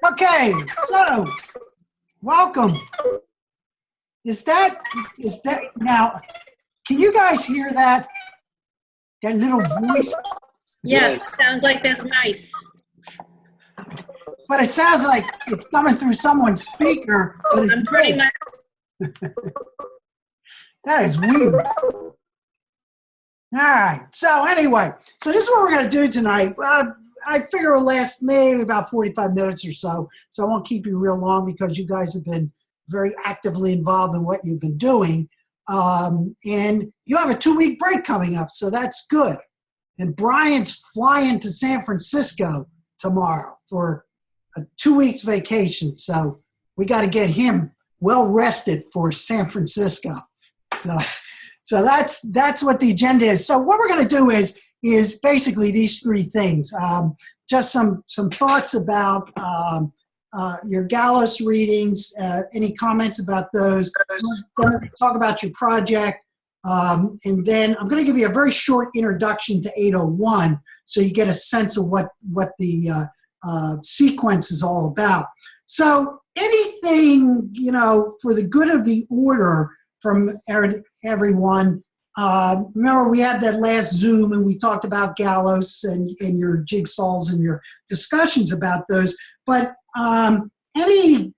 Okay, so welcome. Is that now? Can you guys hear that? That little voice, Yes, sounds like there's mice. but it sounds like it's coming through someone's speaker. But it's I'm turning me. my. That is weird. All right. So anyway, so this is what we're going to do tonight. I figure it'll last maybe about 45 minutes or so. So I won't keep you real long because you guys have been very actively involved in what you've been doing. And you have a 2-week break coming up, so that's good. And Brian's flying to San Francisco tomorrow for a 2 weeks vacation. So we got to get him well rested for San Francisco. So that's what the agenda is. So what we're going to do is basically these three things. Just some thoughts about your Gallus readings. Any comments about those? We're going to talk about your project. And then I'm going to give you a very short introduction to 801 so you get a sense of what the sequence is all about. So anything, for the good of the order from everyone. Remember, we had that last Zoom and we talked about Gallus and your jigsaws and your discussions about those. But any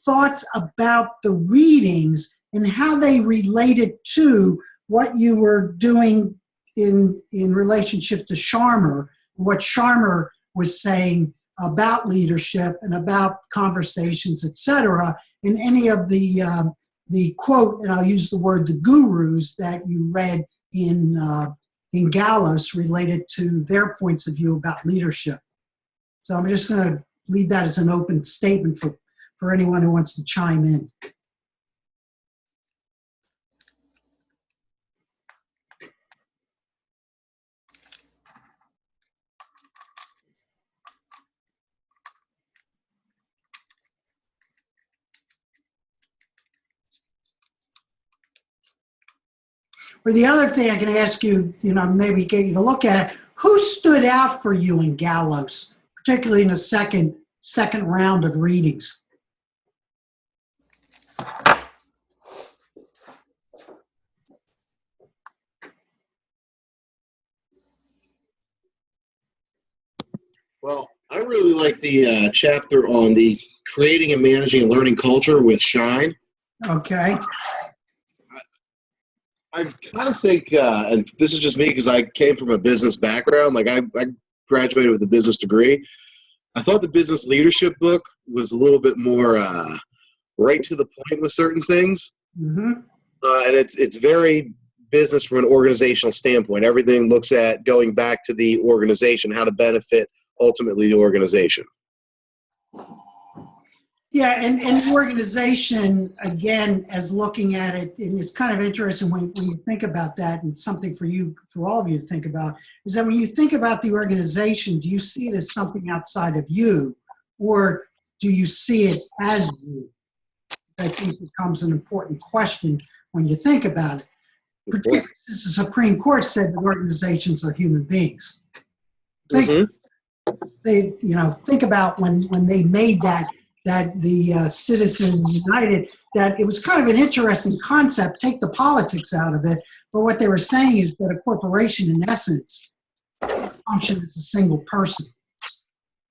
thoughts about the readings and how they related to what you were doing in relationship to Scharmer, what Scharmer was saying about leadership and about conversations, etc., in any of the quote, and I'll use the word, the gurus that you read in Gallus related to their points of view about leadership. So I'm just going to leave that as an open statement for anyone who wants to chime in. Or the other thing I can ask you, maybe get you to look at, who stood out for you in Gallus, particularly in the second round of readings? Well, I really like the chapter on the creating and managing a learning culture with Shine. Okay. I kind of think, and this is just me because I came from a business background, like I graduated with a business degree. I thought the business leadership book was a little bit more right to the point with certain things. Mm-hmm. And it's very business from an organizational standpoint. Everything looks at going back to the organization, how to benefit ultimately the organization. Yeah, and the organization, again, as looking at it, and it's kind of interesting when you think about that, and something for all of you to think about, is that when you think about the organization, do you see it as something outside of you, or do you see it as you? I think becomes an important question when you think about it. Particularly since the Supreme Court said that organizations are human beings. Think about when they made that the Citizens United, that it was kind of an interesting concept, take the politics out of it, but what they were saying is that a corporation, in essence, functions as a single person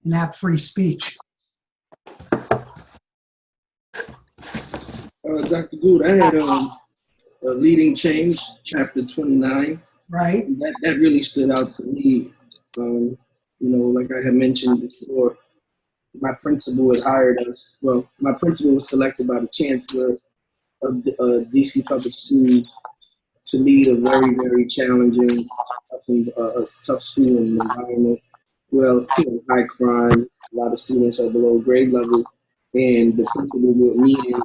and have free speech. Dr. Gould, I had a leading change, chapter 29. Right. That really stood out to me. Like I had mentioned before, my principal had hired us. Well, my principal was selected by the chancellor of DC Public Schools to lead a very, very challenging, tough schooling environment. Well, high crime, a lot of students are below grade level, and the principal with me and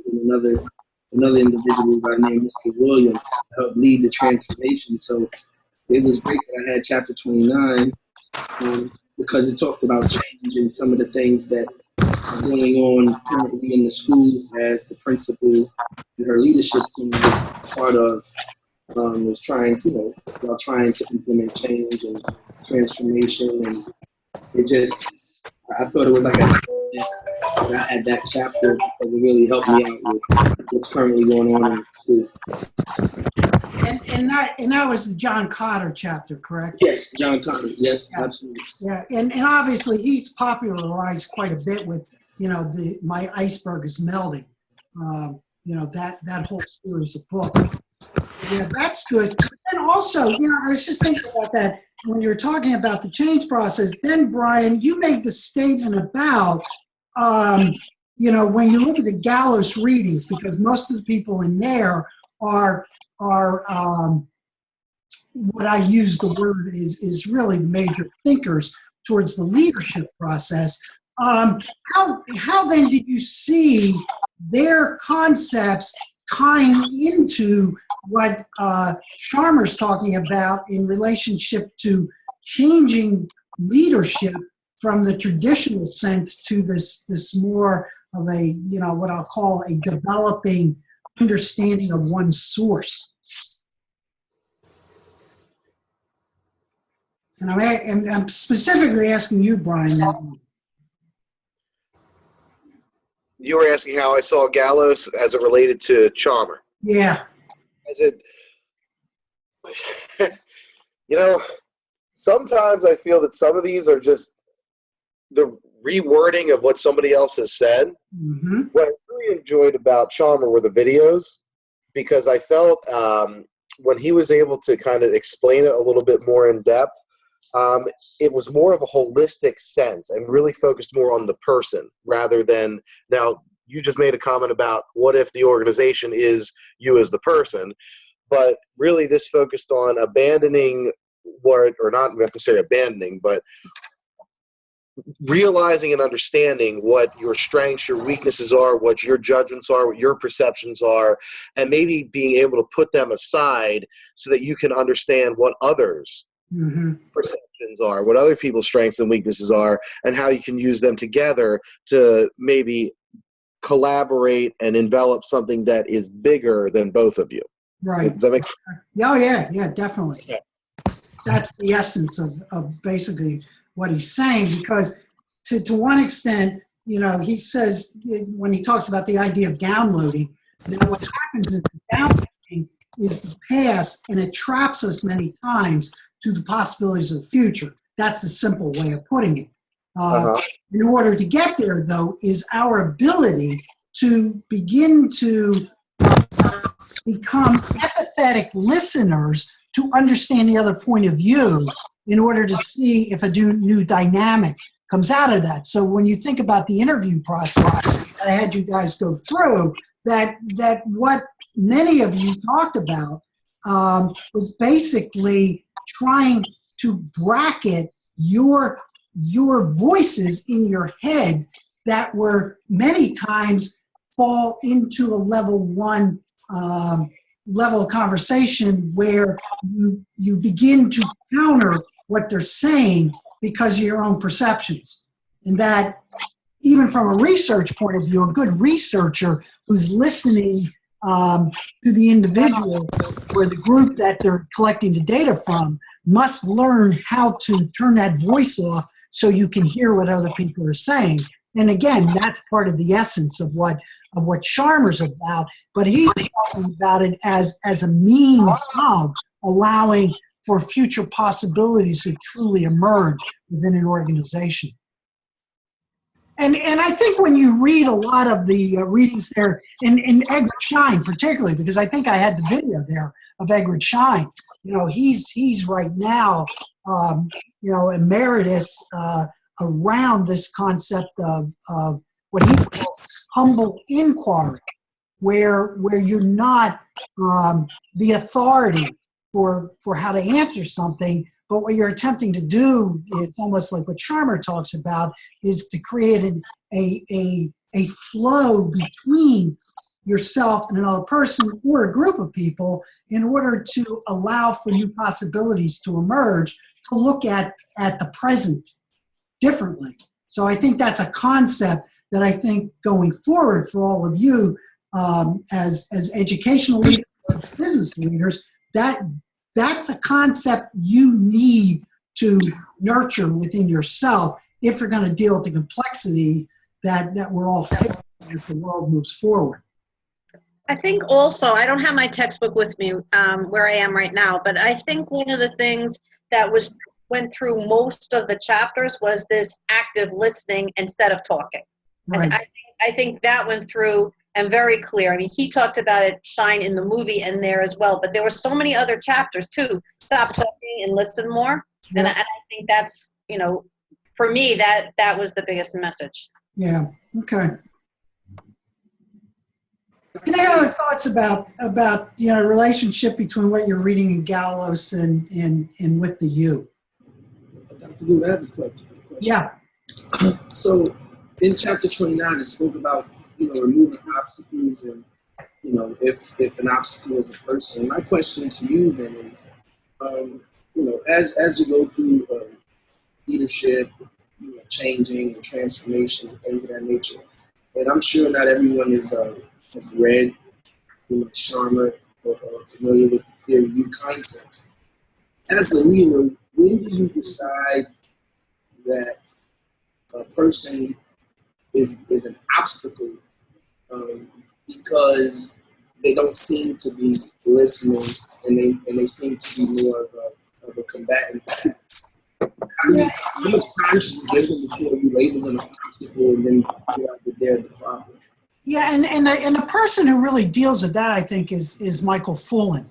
another individual by the name of Mr. Williams helped lead the transformation. So it was great that I had chapter 29 because it talked about change and some of the things that are going on currently in the school as the principal and her leadership team was part of was trying to implement change and transformation, and it just I thought it was like I had that chapter that would really help me out with what's currently going on in school. And that was the John Cotter chapter, correct? Yes, John Connor. Yes, Yeah. absolutely. Yeah, and obviously he's popularized quite a bit with, my iceberg is melting. That whole series of books. Yeah, that's good. And also, I was just thinking about that when you were talking about the change process. Then, Brian, you made the statement about, when you look at the Gallup readings, because most of the people in there are what I use the word is really major thinkers towards the leadership process. How then did you see their concepts tying into what Sharma's talking about in relationship to changing leadership from the traditional sense to this more of a, what I'll call a developing understanding of one's source? And I'm specifically asking you, Brian. You were asking how I saw Gallows as it related to Chalmer. Yeah. As it, sometimes I feel that some of these are just the rewording of what somebody else has said. Mm-hmm. What I really enjoyed about Chalmer were the videos, because I felt when he was able to kind of explain it a little bit more in depth, it was more of a holistic sense and really focused more on the person rather than, now you just made a comment about what if the organization is you as the person, but really this focused on abandoning or not necessarily abandoning, but realizing and understanding what your strengths, your weaknesses are, what your judgments are, what your perceptions are, and maybe being able to put them aside so that you can understand what others' perceptions are, what other people's strengths and weaknesses are, and how you can use them together to maybe collaborate and envelop something that is bigger than both of you. Right. Does that make sense? Oh, yeah, definitely. Yeah. That's the essence of basically what he's saying, because to one extent, he says when he talks about the idea of downloading, now what happens is the downloading is the past, and it traps us many times to the possibilities of the future. That's the simple way of putting it. In order to get there, though, is our ability to begin to become empathetic listeners to understand the other point of view in order to see if a new dynamic comes out of that. So when you think about the interview process that I had you guys go through, that what many of you talked about was basically trying to bracket your voices in your head that were many times fall into a level one level of conversation where you begin to counter what they're saying because of your own perceptions. And that even from a research point of view, a good researcher who's listening to the individual or the group that they're collecting the data from must learn how to turn that voice off so you can hear what other people are saying. And again, that's part of the essence of what Sharma's about, but he's talking about it as a means of allowing for future possibilities to truly emerge within an organization. And I think when you read a lot of the readings there, in Edward Schein particularly, because I think I had the video there of Edward Schein, he's right now, emeritus around this concept of what he calls humble inquiry, where you're not the authority for how to answer something, but what you're attempting to do is almost like what Sharma talks about, is to create a flow between yourself and another person or a group of people in order to allow for new possibilities to emerge, to look at the present differently. So I think that's a concept that I think going forward for all of you as educational leaders, business leaders, that's a concept you need to nurture within yourself if you're going to deal with the complexity that we're all facing as the world moves forward. I think also, I don't have my textbook with me where I am right now, but I think one of the things that went through most of the chapters was this active listening instead of talking. Right. I think that went through and very clear. I mean, he talked about it shine in the movie and there as well, but there were so many other chapters too. Stop talking and listen more. Yeah. And I think that's, for me, that was the biggest message. Yeah. Okay. Any other thoughts about relationship between what you're reading in Gallos and with the U? Dr. Good, I have a question. Yeah. So in chapter 29, it spoke about, removing obstacles and, if an obstacle is a person. My question to you then is, as you go through leadership, changing and transformation and things of that nature, and I'm sure not everyone has read, Sharma or familiar with the theory U concepts. As a leader, when do you decide that a person is an obstacle because they don't seem to be listening and they seem to be more of a combatant? How much time should you give them before you label them an obstacle and then figure out that they're the problem? Yeah, and the person who really deals with that, I think, is Michael Fullan.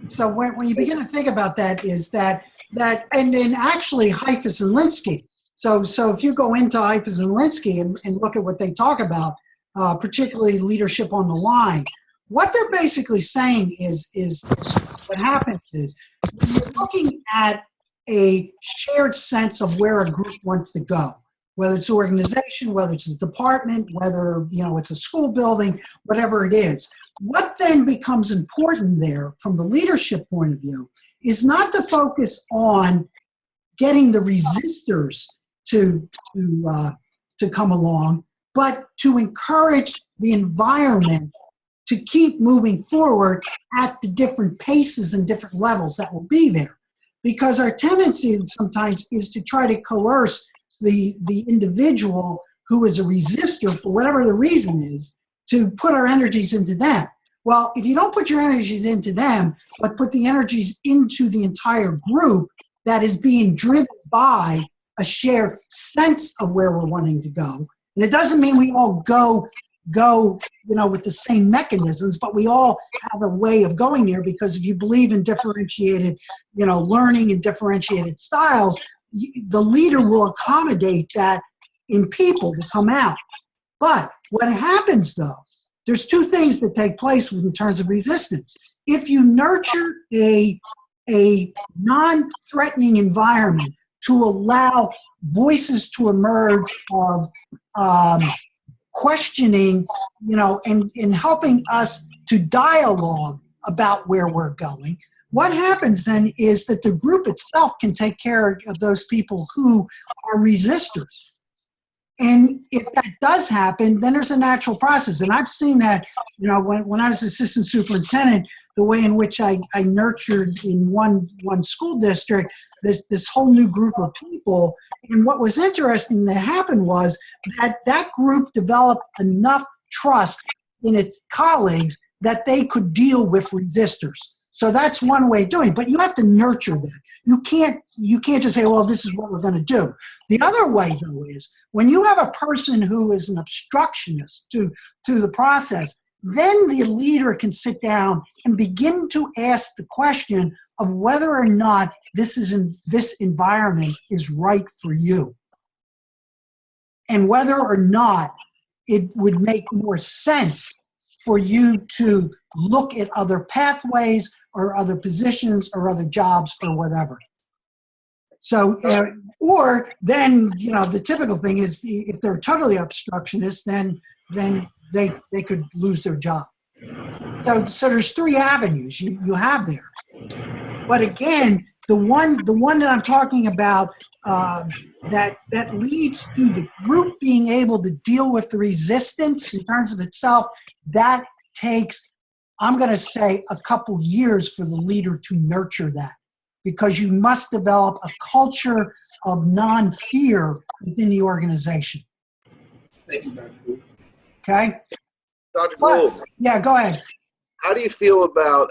So when you begin to think about that, is that and actually Heifetz and Linsky. So if you go into Heifetz and Linsky and look at what they talk about, particularly leadership on the line, what they're basically saying is what happens is when you're looking at a shared sense of where a group wants to go, whether it's organization, whether it's a department, whether it's a school building, whatever it is. What then becomes important there from the leadership point of view is not to focus on getting the resistors to come along, but to encourage the environment to keep moving forward at the different paces and different levels that will be there. Because our tendency sometimes is to try to coerce the individual who is a resistor for whatever the reason is, to put our energies into them. Well, if you don't put your energies into them, but put the energies into the entire group that is being driven by a shared sense of where we're wanting to go, and it doesn't mean we all go with the same mechanisms, but we all have a way of going there, because if you believe in differentiated, learning and differentiated styles, the leader will accommodate that in people to come out. But what happens though, there's two things that take place in terms of resistance. If you nurture a non-threatening environment to allow voices to emerge of questioning, and helping us to dialogue about where we're going, what happens then is that the group itself can take care of those people who are resistors. And if that does happen, then there's a natural process. And I've seen that, when I was assistant superintendent, the way in which I nurtured in one school district this whole new group of people. And what was interesting that happened was that group developed enough trust in its colleagues that they could deal with resistors. So that's one way of doing it, but you have to nurture that. You can't just say, well, this is what we're going to do. The other way, though, is when you have a person who is an obstructionist to the process, then the leader can sit down and begin to ask the question of whether or not this environment is right for you, and whether or not it would make more sense for you to look at other pathways or other positions or other jobs or whatever. So, or then, the typical thing is if they're totally obstructionist, then they could lose their job. So there's three avenues you have there. But again, the one that I'm talking about that leads to the group being able to deal with the resistance in terms of itself, that takes, I'm going to say, a couple years for the leader to nurture that, because you must develop a culture of non-fear within the organization. Thank you, Dr. Gould. Okay? Dr. But- Gould, Yeah, go ahead. how do you feel about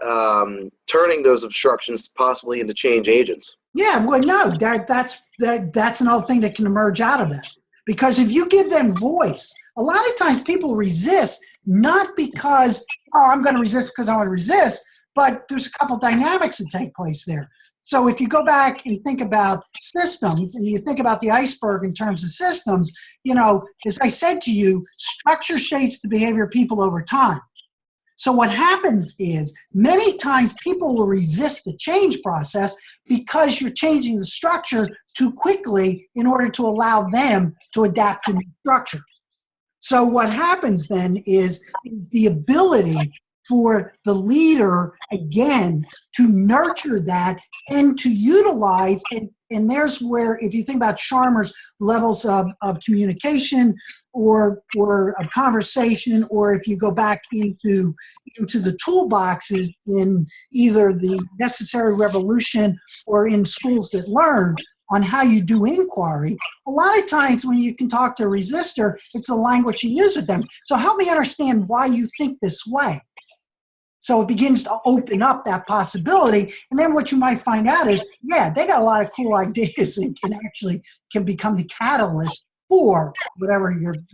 turning those obstructions possibly into change agents? Yeah, well, no, that's another thing that can emerge out of that. Because if you give them voice, a lot of times people resist, not because, oh, I'm going to resist because I want to resist, but there's a couple dynamics that take place there. So if you go back and think about systems, and you think about the iceberg in terms of systems, you know, as I said to you, structure shapes the behavior of people over time. So what happens is many times people will resist the change process because you're changing the structure too quickly in order to allow them to adapt to new structure. So what happens then is the ability for the leader, again, to nurture that and to utilize, and there's where, if you think about Scharmer's levels of communication or of conversation, or if you go back into the toolboxes in either the Necessary Revolution or in Schools That Learn on how you do inquiry, a lot of times when you can talk to a resistor, it's the language you use with them. So help me understand why you think this way. So it begins to open up that possibility. And then what you might find out is, yeah, they got a lot of cool ideas and can become the catalyst for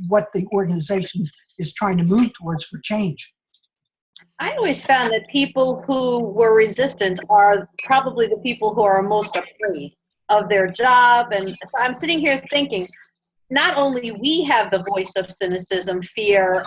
what the organization is trying to move towards for change. I always found that people who were resistant are probably the people who are most afraid of their job. And so I'm sitting here thinking, not only we have the voice of cynicism, fear,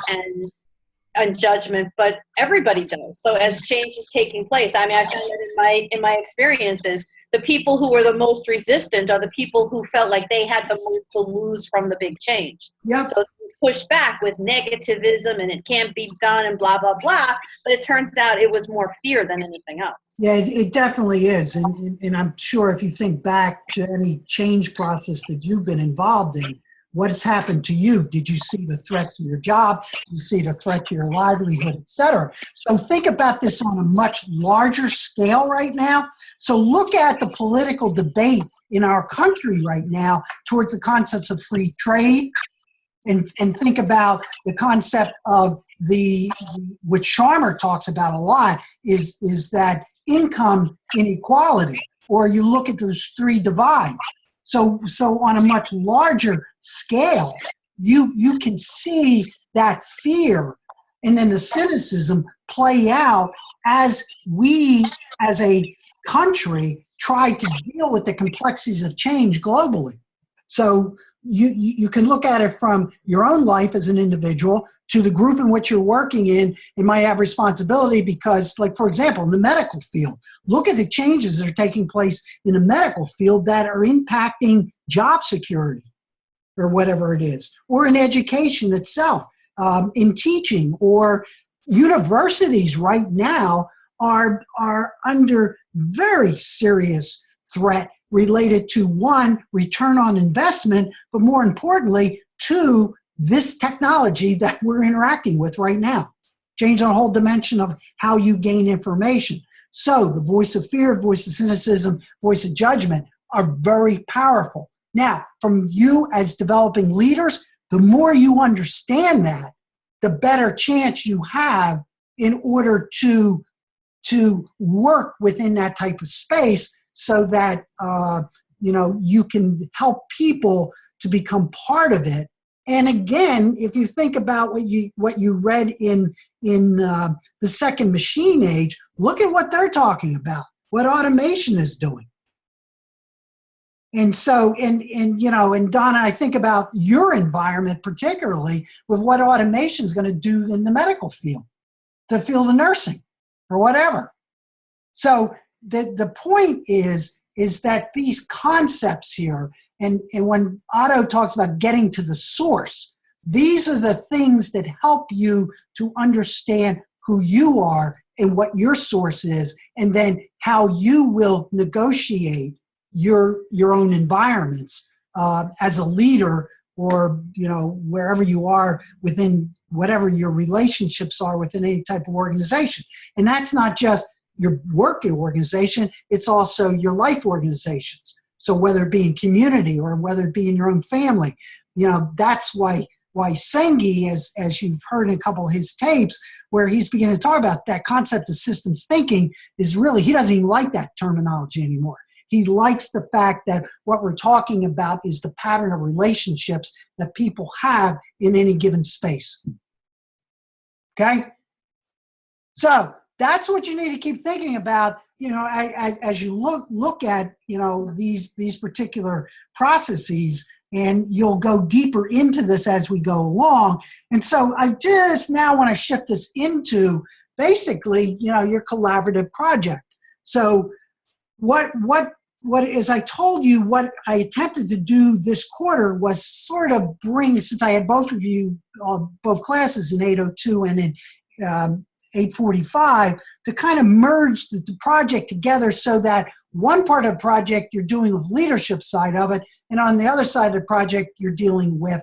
and judgment, but everybody does. So as change is taking place, I mean, I've found that in my experiences, the people who were the most resistant are the people who felt like they had the most to lose from the big change. Yep. So push back with negativism and it can't be done and blah, blah, blah. But it turns out it was more fear than anything else. Yeah, it definitely is. And I'm sure if you think back to any change process that you've been involved in, what has happened to you? Did you see the threat to your job? Did you see the threat to your livelihood, et cetera? So think about this on a much larger scale right now. So look at the political debate in our country right now towards the concepts of free trade, and think about the concept of which Scharmer talks about a lot, is that income inequality, or you look at those three divides. So on a much larger scale, you can see that fear and then the cynicism play out as we, as a country, try to deal with the complexities of change globally. So you can look at it from your own life as an individual to the group in which you're working in. It might have responsibility because, like, for example, in the medical field, look at the changes that are taking place in the medical field that are impacting job security or whatever it is, or in education itself, in teaching, or universities right now are under very serious threat related to, one, return on investment, but more importantly, two, this technology that we're interacting with right now. Change on a whole dimension of how you gain information. So the voice of fear, voice of cynicism, voice of judgment are very powerful. Now, from you as developing leaders, the more you understand that, the better chance you have in order to work within that type of space, so that you can help people to become part of it. And again, if you think about what you read in the second machine age, look at what they're talking about, what automation is doing. And so, and Donna, I think about your environment particularly with what automation is going to do in the medical field, the field of nursing, or whatever. So the point is that these concepts here, and when Otto talks about getting to the source, these are the things that help you to understand who you are and what your source is, and then how you will negotiate your own environments as a leader, or wherever you are within whatever your relationships are within any type of organization. And that's not just your work organization, it's also your life organizations. So whether it be in community or whether it be in your own family, that's why Sengi, as you've heard in a couple of his tapes, where he's beginning to talk about that concept of systems thinking, is really, he doesn't even like that terminology anymore. He likes the fact that what we're talking about is the pattern of relationships that people have in any given space. Okay? So that's what you need to keep thinking about, as you look at, these particular processes, and you'll go deeper into this as we go along. And so I just now want to shift this into basically, your collaborative project. So what as I told you, what I attempted to do this quarter was sort of bring, since I had both of you, both classes in 802 and in 845, to kind of merge the project together so that one part of the project you're doing with leadership side of it, and on the other side of the project you're dealing with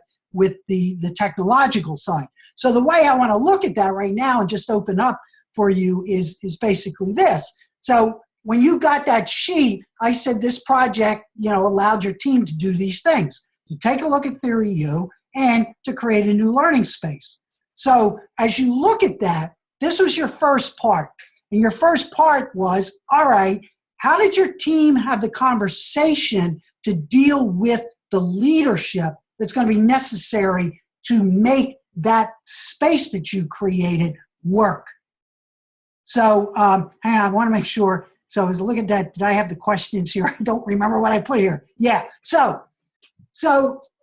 the technological side. So the way I want to look at that right now and just open up for you is basically this. So when you got that sheet, I said this project, allowed your team to do these things: to take a look at Theory U and to create a new learning space. So as you look at that, this was your first part. And your first part was, all right, how did your team have the conversation to deal with the leadership that's going to be necessary to make that space that you created work? So hang on, I want to make sure. So I was looking at that. Did I have the questions here? I don't remember what I put here. Yeah. So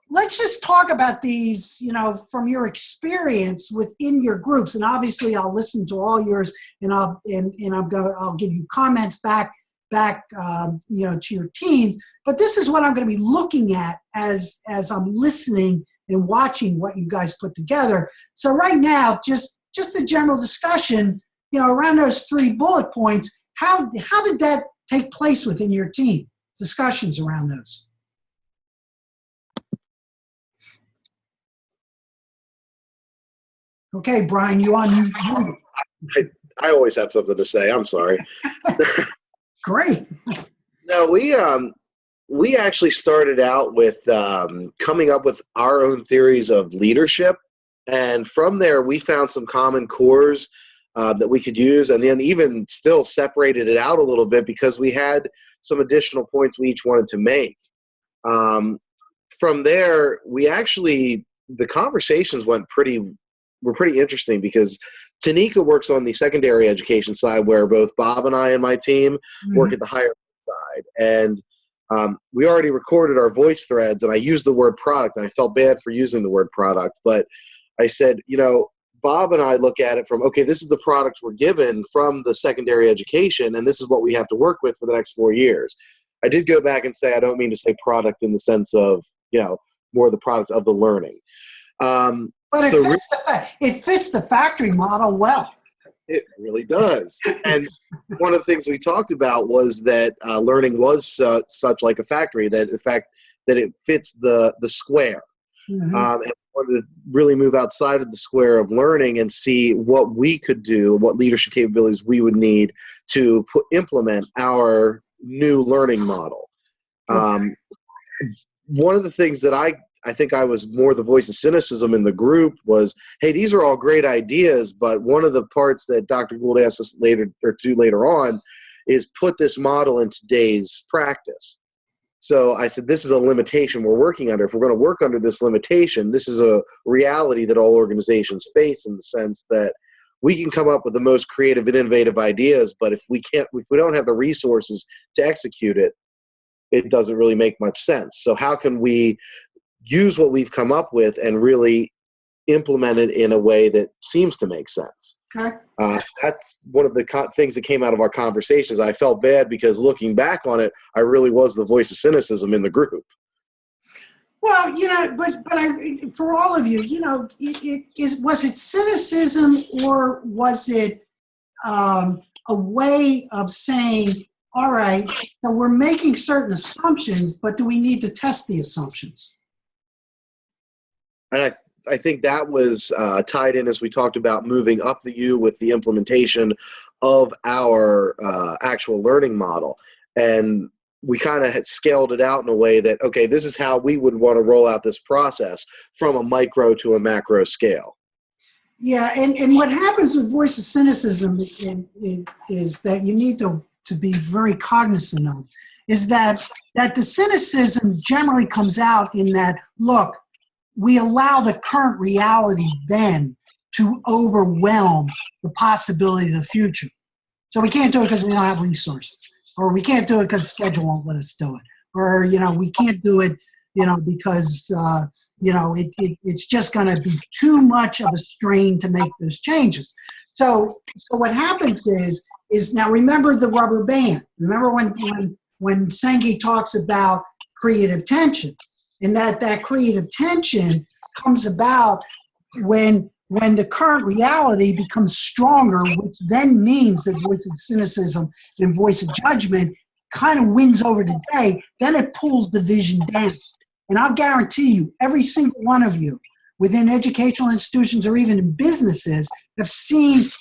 let's just talk about these, from your experience within your groups. And obviously I'll listen to all yours, and I'll give you comments back, to your teams. But this is what I'm going to be looking at as I'm listening and watching what you guys put together. So right now, just a general discussion, around those 3 bullet points. How did that take place within your team? Discussions around those. Okay, Brian, you on? I always have something to say. I'm sorry. Great. No, we actually started out with coming up with our own theories of leadership, and from there we found some common cores that we could use, and then even still separated it out a little bit because we had some additional points we each wanted to make. From there, the conversations were pretty interesting because Tanika works on the secondary education side, where both Bob and I and my team work at the higher side. And we already recorded our voice threads, and I used the word product, and I felt bad for using the word product. But I said, Bob and I look at it from, okay, this is the product we're given from the secondary education, and this is what we have to work with for the next 4 years. I did go back and say I don't mean to say product in the sense of, more the product of the learning. But it fits the factory model well. It really does. And one of the things we talked about was that learning was such like a factory, that the fact that it fits the square. Mm-hmm. And we wanted to really move outside of the square of learning and see what we could do, what leadership capabilities we would need to implement our new learning model. Okay. One of the things that I think I was more the voice of cynicism in the group was, hey, these are all great ideas, but one of the parts that Dr. Gould asked us later on is put this model in today's practice. So I said, this is a limitation we're working under. If we're going to work under this limitation, this is a reality that all organizations face, in the sense that we can come up with the most creative and innovative ideas, but if we don't have the resources to execute it, it doesn't really make much sense. So how can we use what we've come up with and really implement it in a way that seems to make sense? Okay. That's one of the things that came out of our conversations. I felt bad because looking back on it, I really was the voice of cynicism in the group. Well, but for all of you, was it cynicism, or was it a way of saying, all right, so we're making certain assumptions, but do we need to test the assumptions? And I think that was tied in as we talked about moving up the U with the implementation of our actual learning model. And we kind of had scaled it out in a way that, okay, this is how we would want to roll out this process from a micro to a macro scale. Yeah, and what happens with voice of cynicism is that you need to be very cognizant of, is that the cynicism generally comes out in that, look, we allow the current reality then to overwhelm the possibility of the future. So we can't do it because we don't have resources, or we can't do it because schedule won't let us do it, or, we can't do it, because, it's just going to be too much of a strain to make those changes. So what happens is now remember the rubber band. Remember when Senge talks about creative tension, and that creative tension comes about when the current reality becomes stronger, which then means that voice of cynicism and voice of judgment kind of wins over the day, then it pulls the vision down. And I'll guarantee you, every single one of you within educational institutions or even in businesses have seen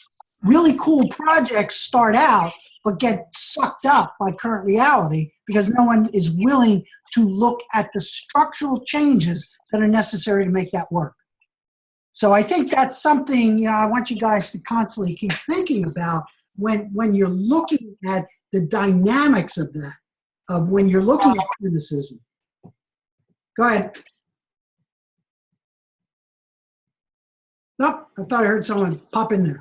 really cool projects start out but get sucked up by current reality because no one is willing to look at the structural changes that are necessary to make that work. So I think that's something, I want you guys to constantly keep thinking about when you're looking at the dynamics of that, of when you're looking at cynicism. Go ahead. Nope, I thought I heard someone pop in there.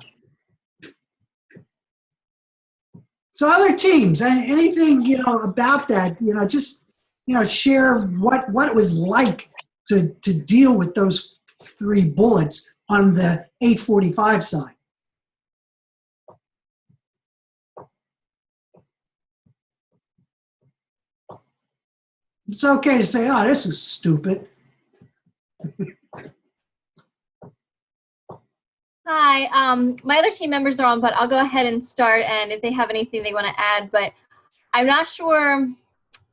So other teams, anything, about that, just, share what it was like to deal with those 3 bullets on the 845 side. It's okay to say, oh, this is stupid. Hi, my other team members are on, but I'll go ahead and start, and if they have anything they want to add, but I'm not sure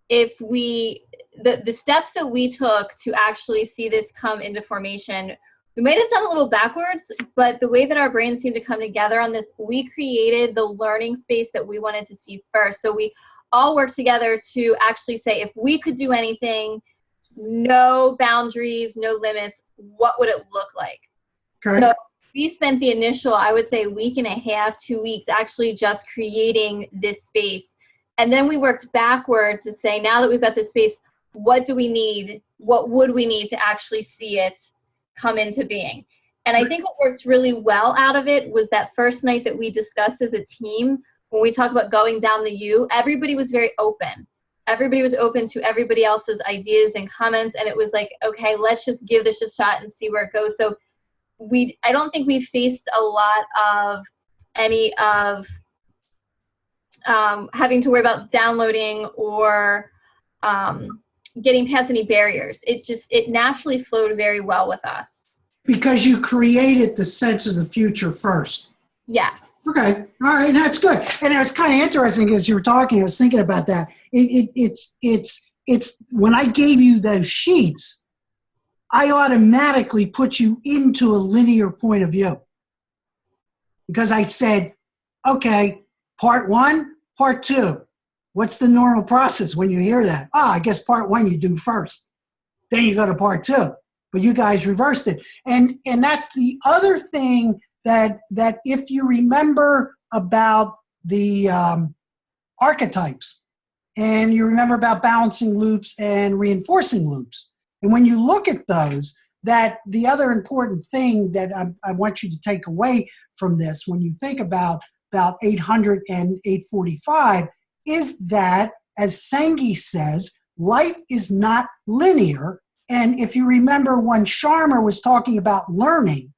if the steps that we took to actually see this come into formation, we might have done a little backwards, but the way that our brains seemed to come together on this, we created the learning space that we wanted to see first. So we all worked together to actually say, if we could do anything, no boundaries, no limits, what would it look like? Okay. So we spent the initial, I would say, week and a half, 2 weeks, actually just creating this space. And then we worked backward to say, now that we've got this space, what do we need? What would we need to actually see it come into being? And I think what worked really well out of it was that first night that we discussed as a team, when we talk about going down the U, everybody was very open. Everybody was open to everybody else's ideas and comments. And it was like, okay, let's just give this a shot and see where it goes. So I don't think we faced a lot of any of having to worry about downloading or getting past any barriers. It naturally flowed very well with us. Because you created the sense of the future first. Yes. Okay, all right, that's good. And it was kind of interesting as you were talking, I was thinking about that. It's when I gave you those sheets, I automatically put you into a linear point of view. Because I said, okay, part 1, part 2. What's the normal process when you hear that? I guess part 1 you do first. Then you go to part 2. But you guys reversed it. And that's the other thing that if you remember about the archetypes, and you remember about balancing loops and reinforcing loops, and when you look at those, that the other important thing that I want you to take away from this when you think about 800 and 845 is that, as Senge says, life is not linear. And if you remember when Sharma was talking about learning,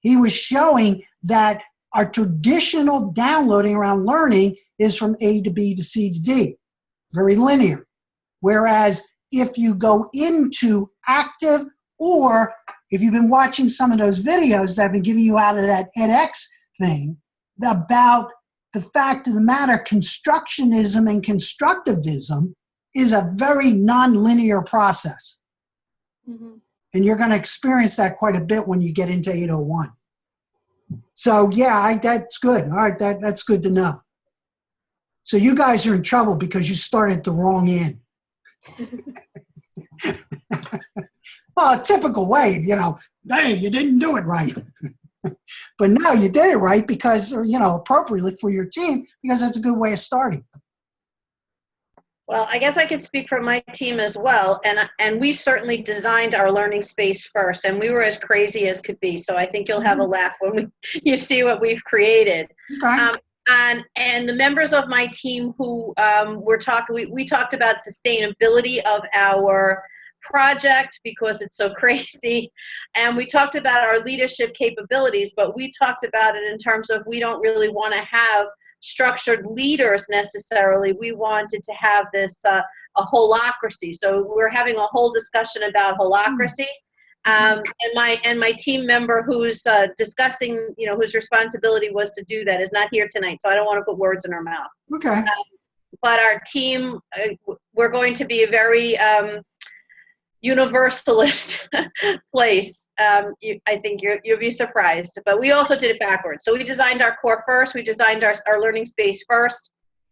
he was showing that our traditional downloading around learning is from A to B to C to D, very linear. Whereas if you go into active, or if you've been watching some of those videos that I've been giving you out of that edX thing about the fact of the matter, constructionism and constructivism is a very nonlinear process. Mm-hmm. And you're going to experience that quite a bit when you get into 801. So yeah, that's good. All right, that's good to know. So you guys are in trouble because you started the wrong end. Well, a typical way, hey, you didn't do it right. But no, you did it right because, appropriately for your team, because it's a good way of starting. Well, I guess I could speak for my team as well, and we certainly designed our learning space first, and we were as crazy as could be. So I think you'll have a laugh when you see what we've created. Okay. And the members of my team who were talking, we talked about sustainability of our project because it's so crazy, and we talked about our leadership capabilities, but we talked about it in terms of we don't really want to have structured leaders necessarily. We wanted to have this a holacracy. So we're having a whole discussion about holacracy. And my team member who's discussing, whose responsibility was to do that is not here tonight. So I don't want to put words in her mouth. Okay. But our team, we're going to be a very universalist place. I think you'll be surprised, but we also did it backwards. So we designed our core first, we designed our learning space first,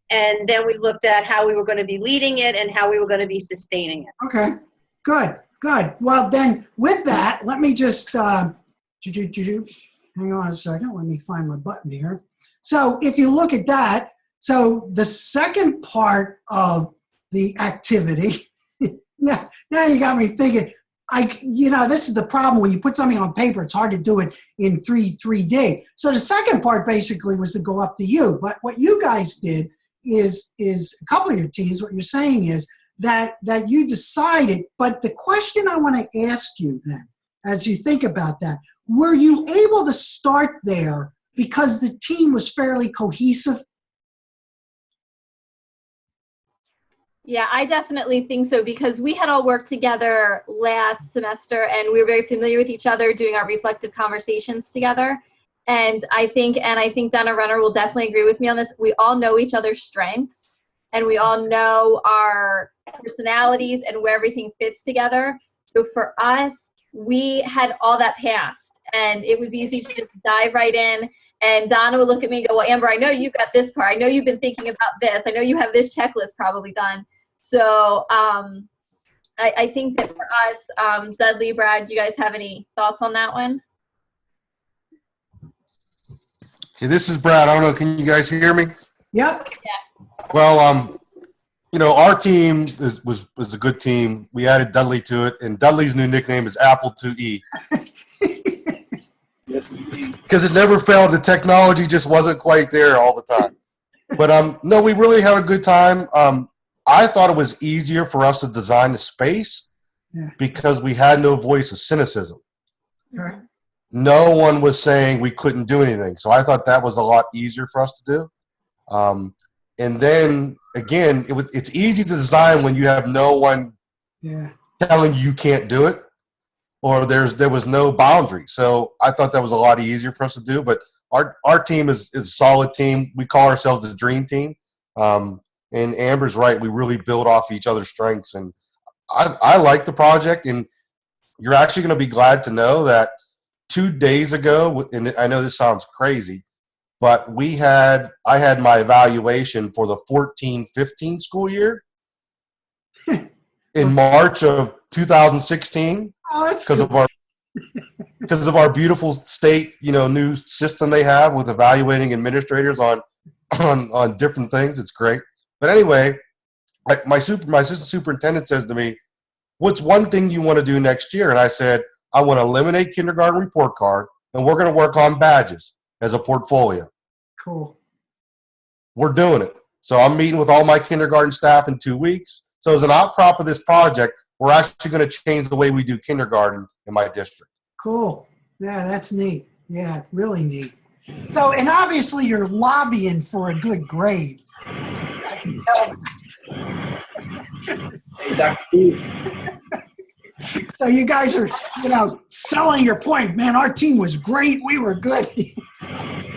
and then we looked at how we were going to be leading it and how we were going to be sustaining it. Okay, good. Well, then with that, let me just, hang on a second, let me find my button here. So if you look at that, so the second part of the activity, now you got me thinking, this is the problem when you put something on paper, it's hard to do it in 3D. So the second part basically was to go up to you. But what you guys did is a couple of your teams, what you're saying is that you decided, but the question I want to ask you then, as you think about that, were you able to start there because the team was fairly cohesive? Yeah, I definitely think so because we had all worked together last semester and we were very familiar with each other doing our reflective conversations together. And I think Donna Renner will definitely agree with me on this. We all know each other's strengths and we all know our personalities and where everything fits together. So for us, we had all that passed and it was easy to just dive right in. And Donna would look at me and go, well, Amber, I know you got this part. I know you've been thinking about this. I know you have this checklist probably done. So I think that for us, Dudley, Brad, do you guys have any thoughts on that one? Hey, this is Brad. I don't know. Can you guys hear me? Yep. Yeah. Well, our team was a good team. We added Dudley to it, and Dudley's new nickname is Apple IIe. Yes, indeed. Because it never failed. The technology just wasn't quite there all the time. But no, we really had a good time. I thought it was easier for us to design the space because we had no voice of cynicism. Right. No one was saying we couldn't do anything. So I thought that was a lot easier for us to do. And then, again, it's easy to design when you have no one telling you can't do it or there was no boundary. So I thought that was a lot easier for us to do. But our team is a solid team. We call ourselves the Dream Team. And Amber's right. We really build off each other's strengths. And I like the project. And you're actually going to be glad to know that 2 days ago, and I know this sounds crazy, but I had my evaluation for the 14-15 school year in March of 2016 because of our beautiful state, new system they have with evaluating administrators on different things. It's great. But anyway, my assistant superintendent says to me, "What's one thing you want to do next year?" And I said, "I want to eliminate kindergarten report card, and we're going to work on badges as a portfolio." Cool. We're doing it. So I'm meeting with all my kindergarten staff in 2 weeks. So as an outcrop of this project, we're actually going to change the way we do kindergarten in my district. Cool. Yeah, that's neat. Yeah, really neat. So, and obviously you're lobbying for a good grade. I can tell. Hey, Dr. Booth. So you guys are, selling your point. Man, our team was great. We were good.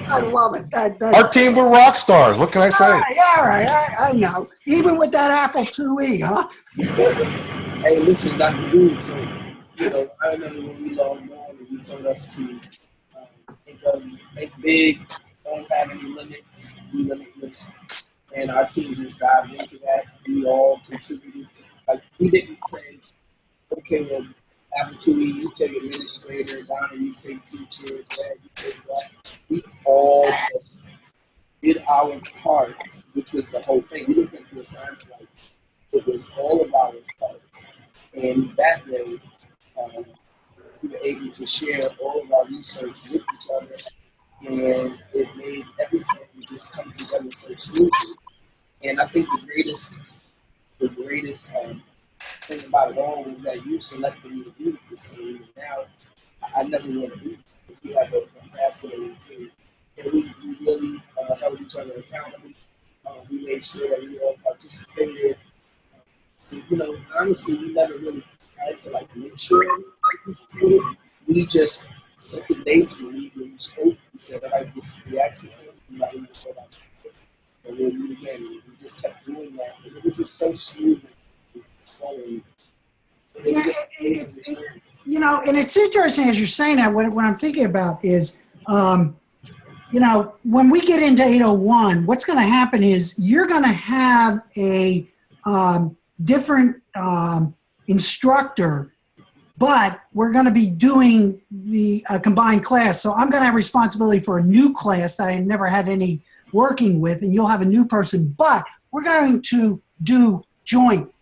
I love it. Our team were rock stars. What can I say? All right. I know. Even with that Apple IIe, huh? Hey, listen, Dr. Booth. So, I remember when we logged on and you told us to think big, don't have any limits, be limitless. and our team just dived into that. We all contributed. Like, we didn't say, okay, well, Apertui, you take administrator, Donna, you take teacher, Brad, you take that. We all just did our parts, which was the whole thing. We didn't think the assignment like it was all of our parts, and that way we were able to share all of our research with each other, and it made everything just come together so smoothly. And I think the greatest thing about it all was that you selected me to be with this team, and now I never want to leave. We have a fascinating team, and we really held each other accountable. We made sure that we all participated. You know, honestly, we never really had to like make sure we participated. We just set the dates when we spoke. We said, all right, this is the action plan. This is how we're going to go about it. And we'll meet again. And we just kept doing that. And it was just so smooth and flowing. And it was just amazing experience. You know, and it's interesting as you're saying that. What I'm thinking about is, you know, when we get into 801, what's going to happen is you're going to have a different instructor, but we're going to be doing the combined class. So I'm going to have responsibility for a new class that I never had any working with, and you'll have a new person, but we're going to do joint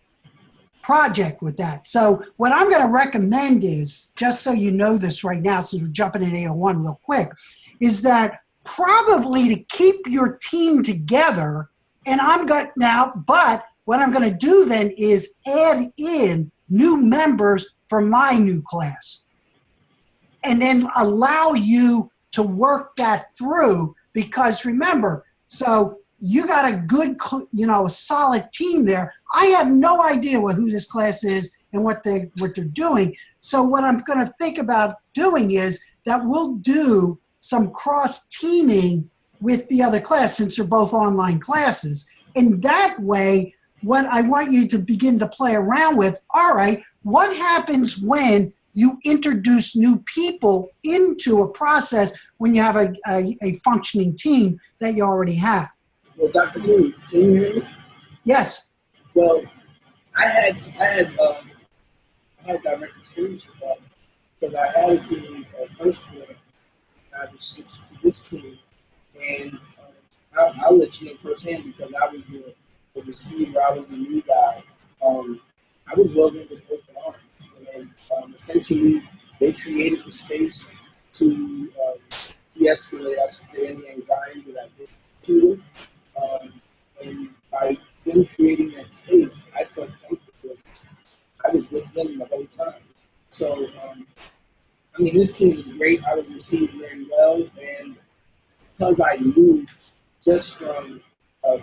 project with that. So what I'm going to recommend is, just so you know this right now, since we're jumping in 801 real quick, is that probably to keep your team together, and but what I'm going to do then is add in new members for my new class, and then allow you to work that through, because remember, so you got a good, you know, solid team there. I have no idea who this class is and what they're doing. So what I'm going to think about doing is that we'll do some cross-teaming with the other class, since they're both online classes. And that way, what I want you to begin to play around with, all right, what happens when you introduce new people into a process when you have a functioning team that you already have? Well, Dr. Blue, can you hear me? Yes. Well, I had direct experience with that, because I had a team first quarter, and I was switched to this team, and I'll let you know firsthand, because I was the receiver, I was the new guy. I was welcomed with open arms, and essentially they created the space to de-escalate, I should say, any anxiety that I did to them. And by them creating that space, I felt comfortable. I was with them the whole time. So, I mean, this team was great. I was received very well. And because I knew just from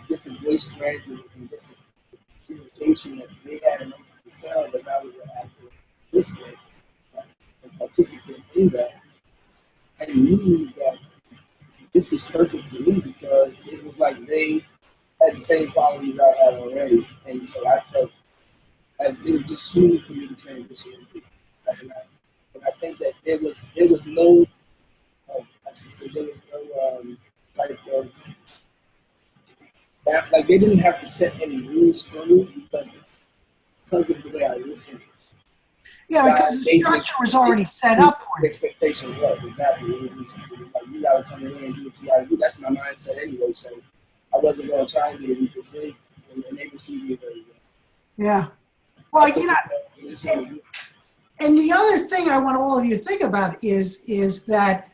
different voice threads and just the communication that they had amongst themselves as I was an active listener and participant in that, I knew that this was perfect for me, because it was like they had the same qualities I had already. And so I felt as it was just smooth for me to transition into. And I think that there was no, I should say, there was no type of, like they didn't have to set any rules for me, because of the way I listened. Yeah, because the structure was already set up for the it. expectation was, exactly. It was like, you got to come in here and do what you got to do. That's my mindset anyway, so I wasn't going to try and be the weakest link, and they received me very well. Yeah. Well, you know, and the other thing I want all of you to think about is that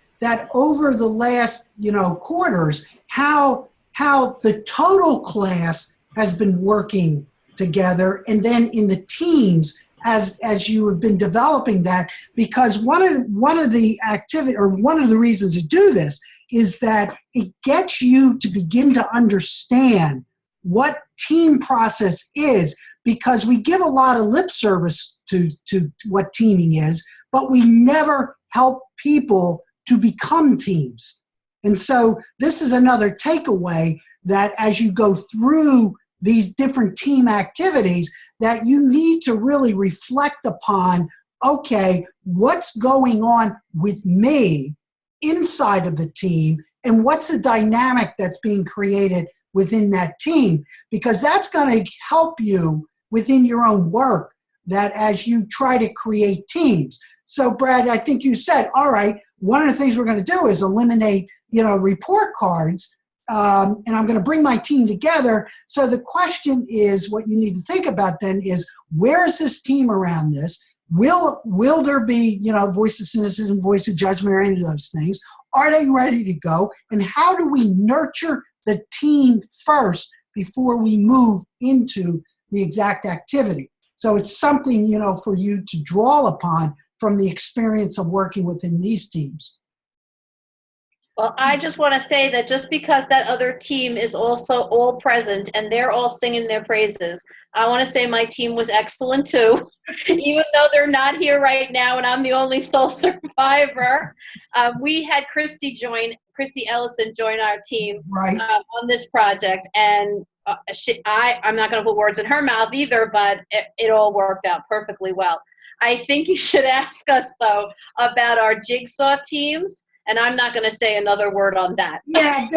over the last, you know, quarters, how the total class has been working together, and then in the teams as you have been developing that, because one of the activity, or one of the reasons to do this, is that it gets you to begin to understand what team process is, because we give a lot of lip service to what teaming is, but we never help people to become teams. And so this is another takeaway, that as you go through these different team activities, that you need to really reflect upon, okay, what's going on with me inside of the team, and what's the dynamic that's being created within that team, because that's going to help you within your own work, that as you try to create teams. So Brad, I think you said, all right, one of the things we're going to do is eliminate, report cards, and I'm going to bring my team together. So the question is, what you need to think about then is, where is this team around this? Will there be, voice of cynicism, voice of judgment, or any of those things? Are they ready to go? And how do we nurture the team first before we move into the exact activity? So it's something, for you to draw upon from the experience of working within these teams. Well, I just want to say that just because that other team is also all present and they're all singing their praises, I want to say my team was excellent too, even though they're not here right now and I'm the only sole survivor. We had Christy Ellison join our team Right. On this project, and I'm not going to put words in her mouth either, but it all worked out perfectly well. I think you should ask us, though, about our jigsaw teams. And I'm not going to say another word on that. Yeah,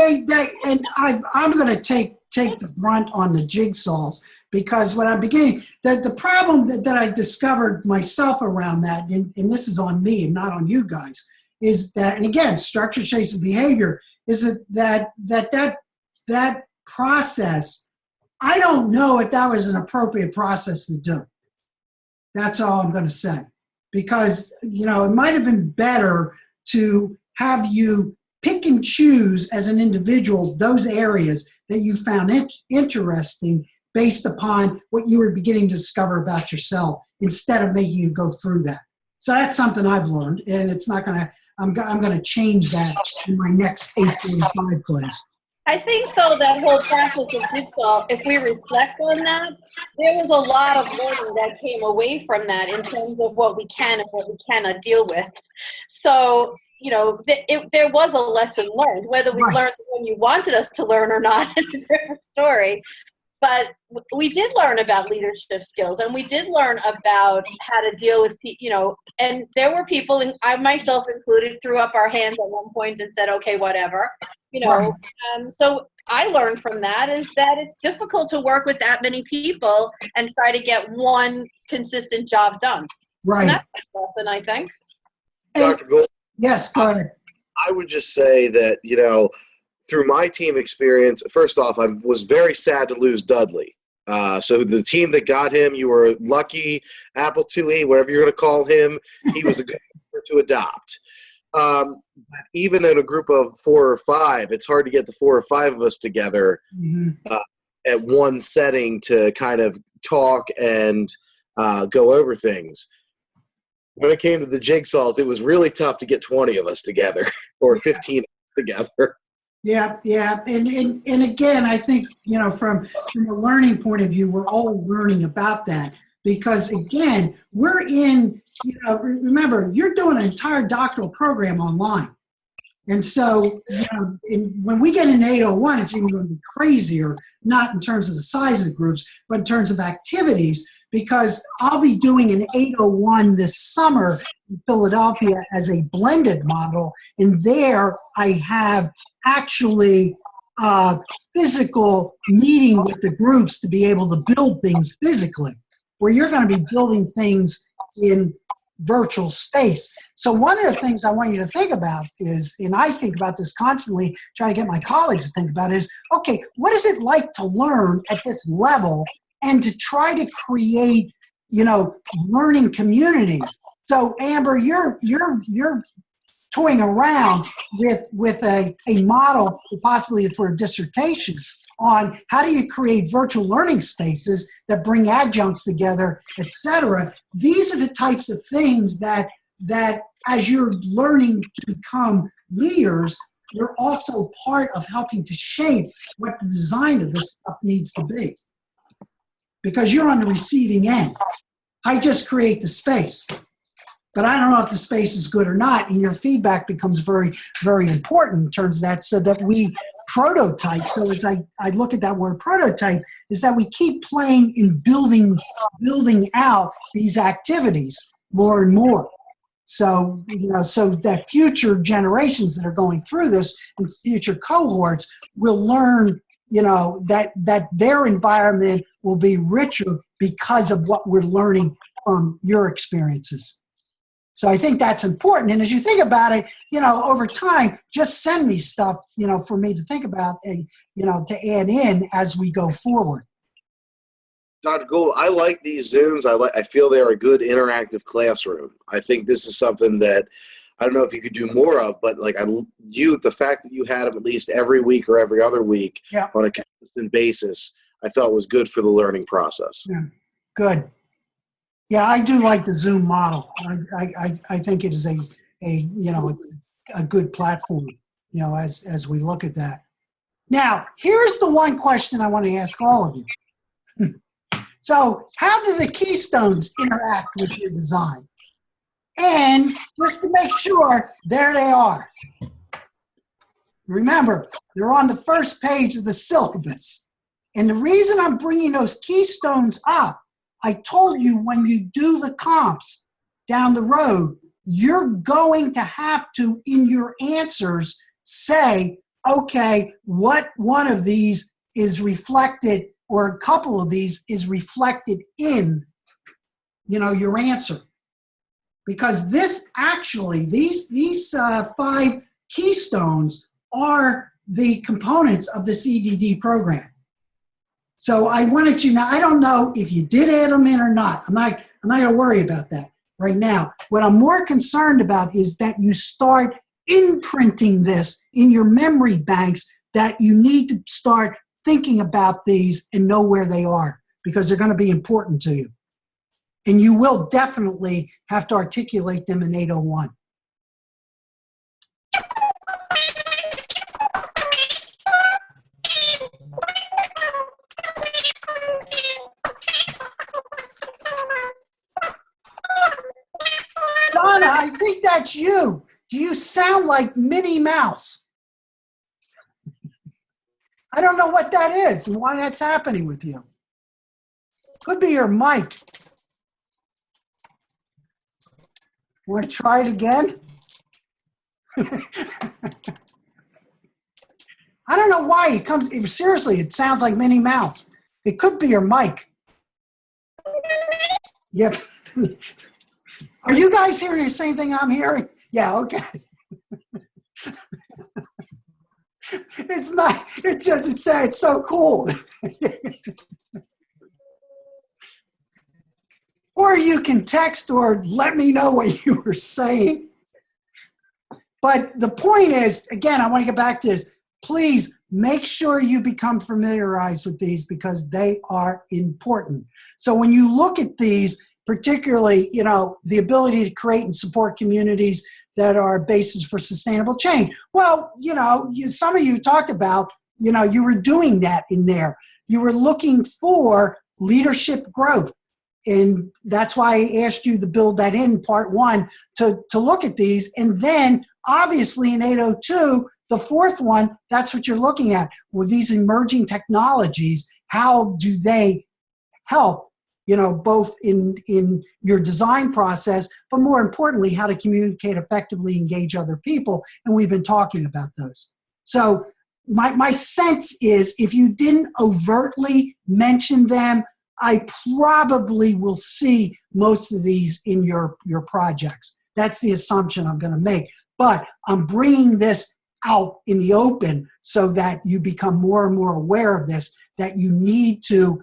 and I'm going to take the brunt on the jigsaws, because when I'm beginning, the problem that I discovered myself around that, and this is on me and not on you guys, is that, and again, structure, shapes, and behavior, is that process, I don't know if that was an appropriate process to do. That's all I'm going to say. Because, it might have been better to have you pick and choose as an individual those areas that you found interesting based upon what you were beginning to discover about yourself, instead of making you go through that. So that's something I've learned, and it's not going to, I'm going to change that in my next 845 class. I think, though, that whole process of jigsaw, if we reflect on that, there was a lot of learning that came away from that in terms of what we can and what we cannot deal with. So, there was a lesson learned. Whether we learned when you wanted us to learn or not is a different story. But we did learn about leadership skills, and we did learn about how to deal with, and there were people, and I myself included, threw up our hands at one point and said, okay, whatever, so I learned from that is that it's difficult to work with that many people and try to get one consistent job done. Right. And that's a lesson, I think. Dr. Gould, Yes, go ahead. I would just say that, through my team experience, first off, I was very sad to lose Dudley. So the team that got him, you were lucky, Apple IIe, whatever you're going to call him, he was a good player to adopt. But even in a group of 4 or 5, it's hard to get the 4 or 5 of us together at one setting to kind of talk and go over things. When it came to the jigsaws, it was really tough to get 20 of us together or 15 together. Yeah. And again, I think, from a learning point of view, we're all learning about that, because again, we're in, remember, you're doing an entire doctoral program online. And so, when we get in 801, it's even going to be crazier, not in terms of the size of the groups, but in terms of activities, because I'll be doing an 801 this summer in Philadelphia as a blended model. And there I have actually physical meeting with the groups to be able to build things physically, where you're going to be building things in virtual space. So one of the things I want you to think about is, and I think about this constantly, trying to get my colleagues to think about, is, okay, what is it like to learn at this level and to try to create, learning communities? So Amber, you're toying around with a model possibly for a dissertation on how do you create virtual learning spaces that bring adjuncts together, et cetera. These are the types of things that as you're learning to become leaders, you're also part of helping to shape what the design of this stuff needs to be. Because you're on the receiving end. I just create the space. But I don't know if the space is good or not, and your feedback becomes very, very important in terms of that, so that we prototype. So as I look at that word prototype, is that we keep playing in building out these activities more and more. So, so that future generations that are going through this and future cohorts will learn, that their environment will be richer because of what we're learning from your experiences. So I think that's important. And as you think about it, over time, just send me stuff, for me to think about and, to add in as we go forward. Dr. Gould, I like these Zooms. I feel they're a good interactive classroom. I think this is something that I don't know if you could do more of, but the fact that you had them at least every week or every other week on a consistent basis, I felt was good for the learning process. Yeah. Good. Yeah, I do like the Zoom model. I think it is a good platform, as we look at that. Now, here's the one question I want to ask all of you. So, how do the keystones interact with your design? And just to make sure, there they are. Remember, they're on the first page of the syllabus. And the reason I'm bringing those keystones up, I told you when you do the comps down the road, you're going to have to, in your answers, say, okay, what one of these is reflected, or a couple of these is reflected in, your answer. Because this actually, these 5 keystones are the components of the CDD program. So I wanted you to know, I don't know if you did add them in or not. I'm not going to worry about that right now. What I'm more concerned about is that you start imprinting this in your memory banks, that you need to start thinking about these and know where they are, because they're going to be important to you. And you will definitely have to articulate them in 801. Donna, I think that's you. Do you sound like Minnie Mouse? I don't know what that is and why that's happening with you. Could be your mic. Want to try it again? I don't know why it comes. Seriously, it sounds like Minnie Mouse. It could be your mic. Yep. Are you guys hearing the same thing I'm hearing? Yeah, okay. It's not, it's so cool. Or you can text or let me know what you were saying. But the point is, again, I want to get back to this. Please make sure you become familiarized with these, because they are important. So when you look at these, particularly, the ability to create and support communities that are basis for sustainable change. Well, some of you talked about, you were doing that in there. You were looking for leadership growth. And that's why I asked you to build that in part 1 to look at these. And then obviously in 802, the 4th one, that's what you're looking at. With these emerging technologies, how do they help, both in your design process, but more importantly, how to communicate effectively, engage other people. And we've been talking about those. So my sense is, if you didn't overtly mention them, I probably will see most of these in your projects. That's the assumption I'm going to make. But I'm bringing this out in the open so that you become more and more aware of this, that you need to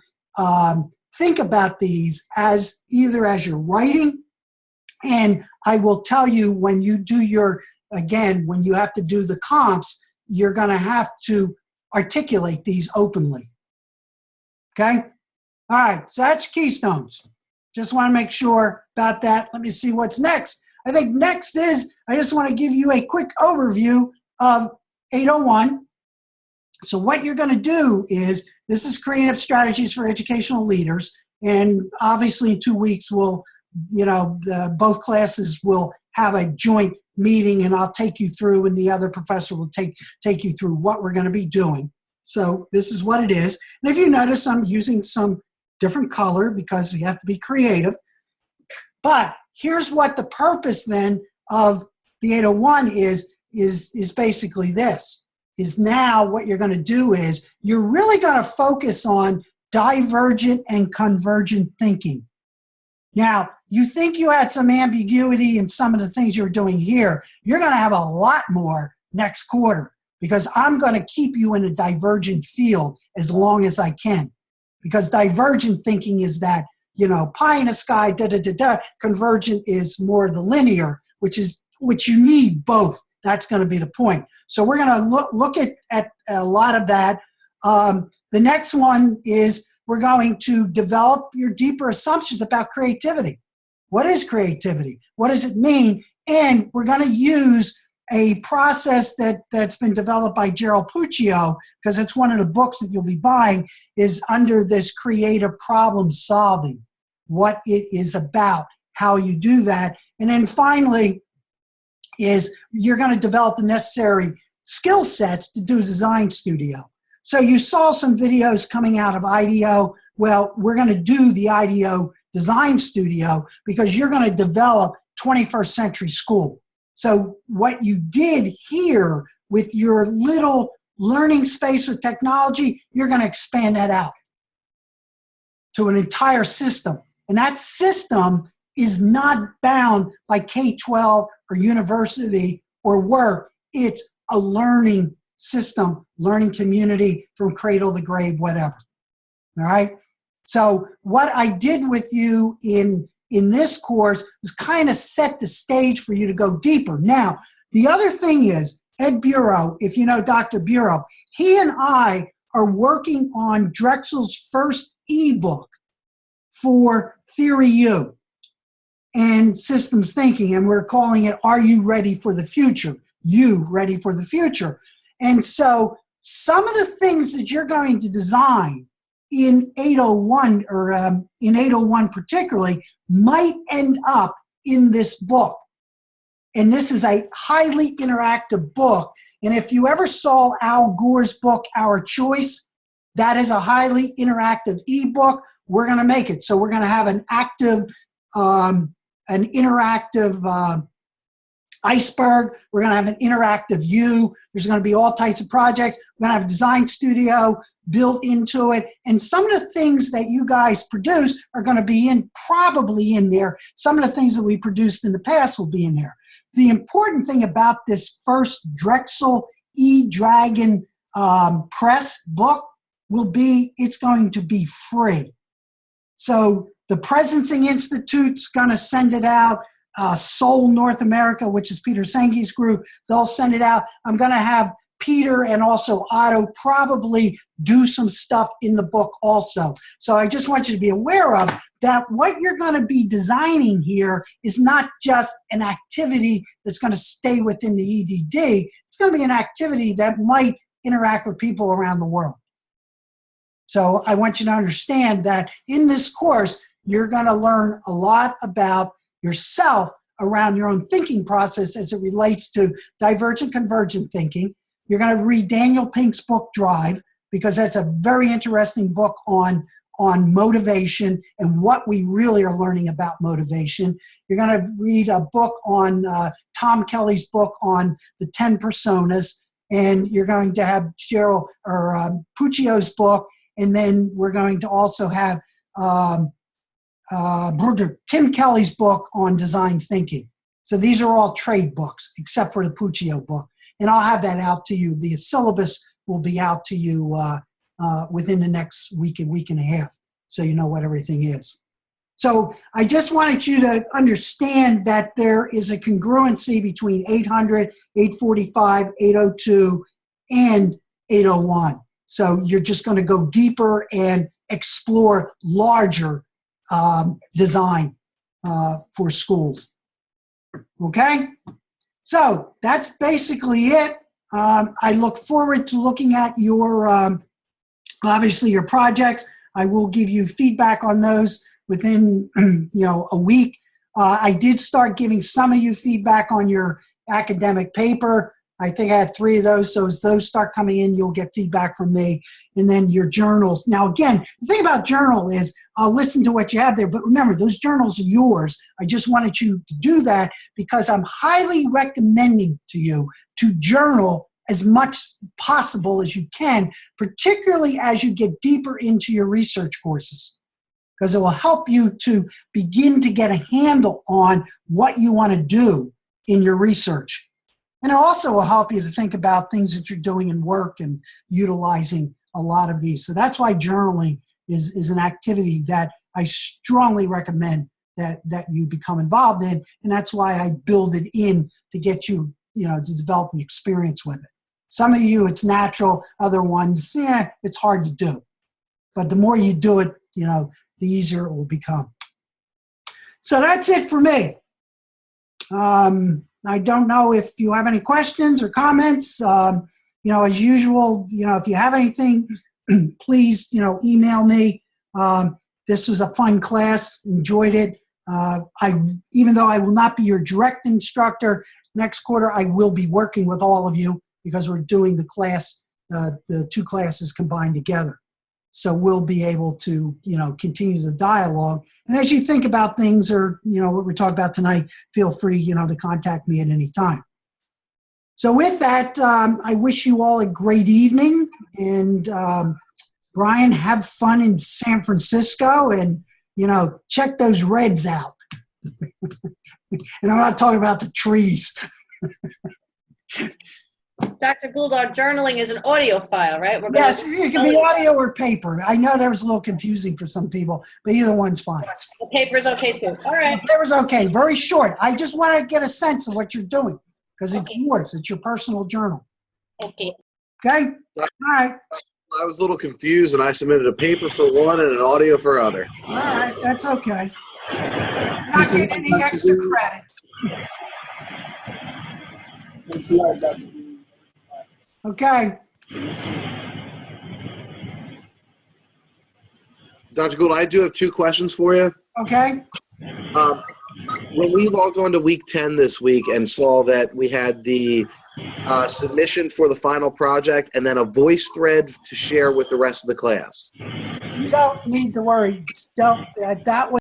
think about these as either as you're writing, and I will tell you, when you do when you have to do the comps, you're going to have to articulate these openly. Okay? All right, so that's keystones. Just want to make sure about that. Let me see what's next. I think next is, I just want to give you a quick overview of 801. So what you're going to do is, this is Creative Strategies for Educational Leaders, and obviously in 2 weeks both classes will have a joint meeting, and I'll take you through, and the other professor will take you through what we're going to be doing. So this is what it is. And if you notice, I'm using some different color because you have to be creative. But here's what the purpose then of the 801 is basically this, is now what you're going to do is you're really going to focus on divergent and convergent thinking. Now, you think you had some ambiguity in some of the things you're doing here. You're going to have a lot more next quarter because I'm going to keep you in a divergent field as long as I can. Because divergent thinking is that, pie in the sky, da-da-da-da. Convergent is more the linear, which you need both. That's going to be the point. So we're going to look at a lot of that. The next one is we're going to develop your deeper assumptions about creativity. What is creativity? What does it mean? And we're going to use a process that's been developed by Gerald Puccio, because it's one of the books that you'll be buying, is under this creative problem solving, what it is about, how you do that. And then finally is you're going to develop the necessary skill sets to do design studio. So you saw some videos coming out of IDEO. Well, we're going to do the IDEO design studio because you're going to develop 21st century school. So what you did here with your little learning space with technology, you're going to expand that out to an entire system. And that system is not bound by K-12 or university or work. It's a learning system, learning community from cradle to grave, whatever. All right? So what I did with you in this course was kind of set the stage for you to go deeper. Now, the other thing is, Ed Bureau, if you know Dr. Bureau, he and I are working on Drexel's first ebook for Theory U and systems thinking, and we're calling it, Are You Ready for the Future? You Ready for the Future? And so some of the things that you're going to design in 801, or in 801 particularly, might end up in this book. And this is a highly interactive book. And if you ever saw Al Gore's book, Our Choice, that is a highly interactive ebook. We're going to make it. So we're going to have an active, an interactive iceberg. We're going to have an interactive U. There's going to be all types of projects. We're going to have a design studio built into it. And some of the things that you guys produce are going to be probably in there. Some of the things that we produced in the past will be in there. The important thing about this first Drexel E-Dragon Press book will be it's going to be free. So the Presencing Institute's going to send it out. Seoul North America, which is Peter Senge's group, they'll send it out. I'm going to have Peter and also Otto probably do some stuff in the book also. So I just want you to be aware of that what you're going to be designing here is not just an activity that's going to stay within the EDD. It's going to be an activity that might interact with people around the world. So I want you to understand that in this course, you're going to learn a lot about yourself around your own thinking process as it relates to divergent convergent thinking. You're going to read Daniel Pink's book Drive, because that's a very interesting book on motivation and what we really are learning about motivation. You're going to read a book on Tom Kelly's book on the 10 personas, and you're going to have Gerald or Puccio's book, and then we're going to also have Tim Kelly's book on design thinking. So these are all trade books, except for the Puccio book. And I'll have that out to you. The syllabus will be out to you within the next week and a half, so you know what everything is. So I just wanted you to understand that there is a congruency between 800, 845, 802, and 801. So you're just going to go deeper and explore larger design for schools. Okay? So that's basically it. I look forward to looking at your, obviously your projects. I will give you feedback on those within, a week. I did start giving some of you feedback on your academic paper. I think I had 3 of those. So as those start coming in, you'll get feedback from me. And then your journals. Now, again, the thing about journal is I'll listen to what you have there. But remember, those journals are yours. I just wanted you to do that because I'm highly recommending to you to journal as much possible as you can, particularly as you get deeper into your research courses, because it will help you to begin to get a handle on what you want to do in your research. And it also will help you to think about things that you're doing in work and utilizing a lot of these. So that's why journaling is an activity that I strongly recommend that you become involved in. And that's why I build it in to get you, to develop an experience with it. Some of you, it's natural. Other ones, it's hard to do. But the more you do it, the easier it will become. So that's it for me. I don't know if you have any questions or comments. As usual, if you have anything, please, email me. This was a fun class. Enjoyed it. Even though I will not be your direct instructor, next quarter I will be working with all of you because we're doing the class, the two classes combined together. So we'll be able to, continue the dialogue. And as you think about things or, what we talked about tonight, feel free, to contact me at any time. So with that, I wish you all a great evening. And Brian, have fun in San Francisco and, check those Reds out. And I'm not talking about the trees. Dr. Gould, our journaling is an audio file, right? Yes, it can be audio or paper. I know that was a little confusing for some people, but either one's fine. The paper is okay too. All right. The paper's okay, very short. I just want to get a sense of what you're doing because it's yours. It's your personal journal. Okay. Okay? All right. I was a little confused, and I submitted a paper for one and an audio for other. All right. That's okay. Not getting any extra credit. Thanks a lot, Dr. Okay. Dr. Gould, I do have two questions for you. Okay. When we logged on to week 10 this week and saw that we had the submission for the final project and then a voice thread to share with the rest of the class. You don't need to worry. Don't, that was